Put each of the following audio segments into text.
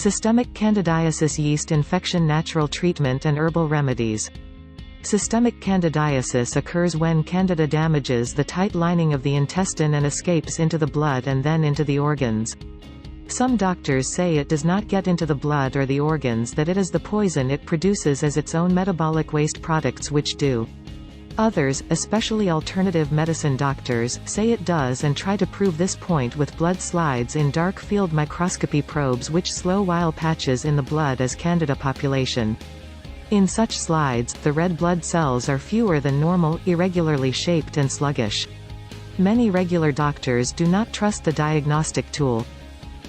Systemic candidiasis yeast infection natural treatment and herbal remedies. Systemic candidiasis occurs when Candida damages the tight lining of the intestine and escapes into the blood and then into the organs. Some doctors say it does not get into the blood or the organs, that it is the poison it produces as its own metabolic waste products which do. Others, especially alternative medicine doctors, say it does and try to prove this point with blood slides in dark field microscopy probes which slow while patches in the blood as Candida population. In such slides, the red blood cells are fewer than normal, irregularly shaped and sluggish. Many regular doctors do not trust the diagnostic tool.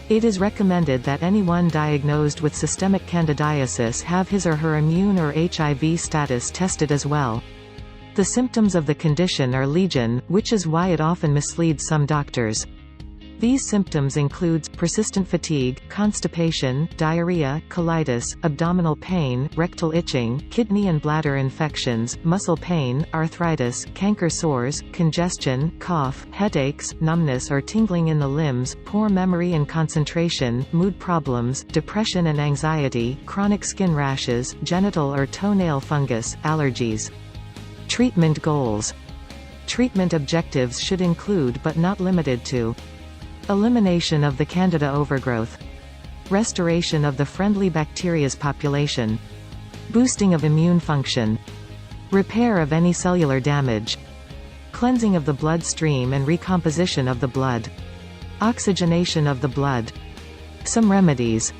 It is recommended that anyone diagnosed with systemic candidiasis have his or her immune or HIV status tested as well. The symptoms of the condition are legion, which is why it often misleads some doctors. These symptoms include persistent fatigue, constipation, diarrhea, colitis, abdominal pain, rectal itching, kidney and bladder infections, muscle pain, arthritis, canker sores, congestion, cough, headaches, numbness or tingling in the limbs, poor memory and concentration, mood problems, depression and anxiety, chronic skin rashes, genital or toenail fungus, allergies. Treatment goals. Treatment objectives should include but not limited to: elimination of the Candida overgrowth, restoration of the friendly bacteria's population, boosting of immune function, repair of any cellular damage, cleansing of the blood stream and recomposition of the blood, oxygenation of the blood. Some remedies.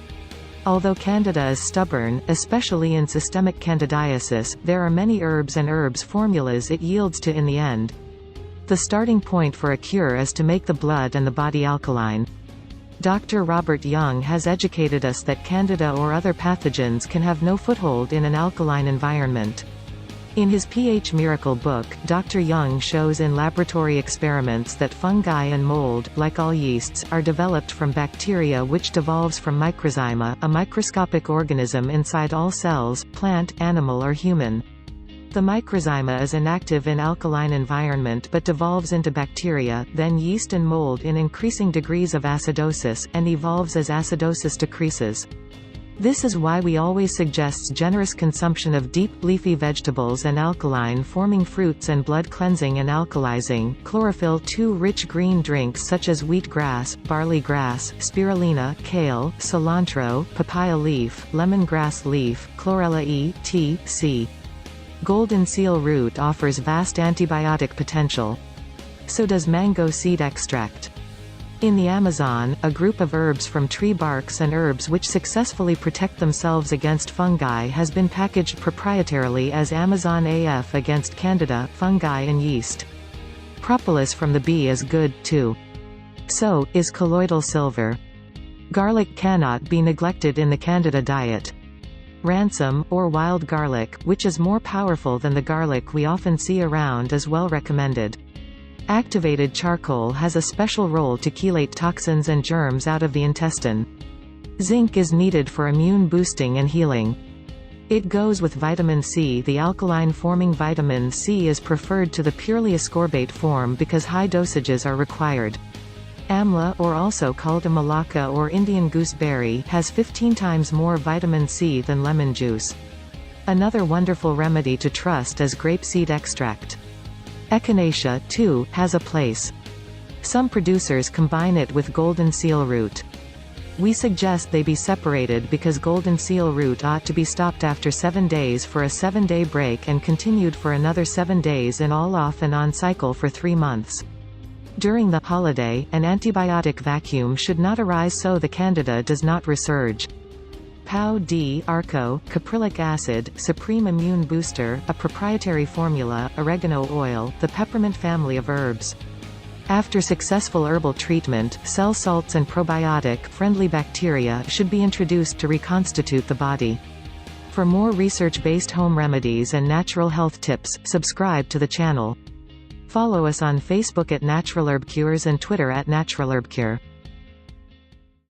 Although Candida is stubborn, especially in systemic candidiasis, there are many herbs and herbs formulas it yields to in the end. The starting point for a cure is to make the blood and the body alkaline. Dr. Robert Young has educated us that Candida or other pathogens can have no foothold in an alkaline environment. In his pH Miracle book, Dr. Young shows in laboratory experiments that fungi and mold, like all yeasts, are developed from bacteria which devolves from microzyma, a microscopic organism inside all cells, plant, animal or human. The microzyma is inactive in alkaline environment but devolves into bacteria, then yeast and mold in increasing degrees of acidosis, and evolves as acidosis decreases. This is why we always suggest generous consumption of deep, leafy vegetables and alkaline-forming fruits and blood-cleansing and alkalizing, chlorophyll-2-rich green drinks such as wheatgrass, barley grass, spirulina, kale, cilantro, papaya leaf, lemongrass leaf, chlorella E, T, C. Golden seal root offers vast antibiotic potential. So does mango seed extract. In the Amazon, a group of herbs from tree barks and herbs which successfully protect themselves against fungi has been packaged proprietarily as Amazon AF against Candida, fungi and yeast. Propolis from the bee is good, too. So, is colloidal silver. Garlic cannot be neglected in the Candida diet. Ransom, or wild garlic, which is more powerful than the garlic we often see around, is well recommended. Activated charcoal has a special role to chelate toxins and germs out of the intestine. Zinc is needed for immune boosting and healing. It goes with vitamin C. The alkaline-forming vitamin C is preferred to the purely ascorbate form because high dosages are required. Amla, or also called amalaka or Indian gooseberry, has 15 times more vitamin C than lemon juice. Another wonderful remedy to trust is grapeseed extract. Echinacea, too, has a place. Some producers combine it with golden seal root. We suggest they be separated because golden seal root ought to be stopped after 7 days for a 7-day break and continued for another 7 days in all off and on cycle for 3 months. During the holiday, an antibiotic vacuum should not arise so the Candida does not resurge. Pau D. Arco, caprylic acid, Supreme Immune Booster, a proprietary formula, oregano oil, the peppermint family of herbs. After successful herbal treatment, cell salts and probiotic-friendly bacteria should be introduced to reconstitute the body. For more research-based home remedies and natural health tips, subscribe to the channel. Follow us on Facebook at Natural Herb Cures and Twitter at Natural Herb Cure.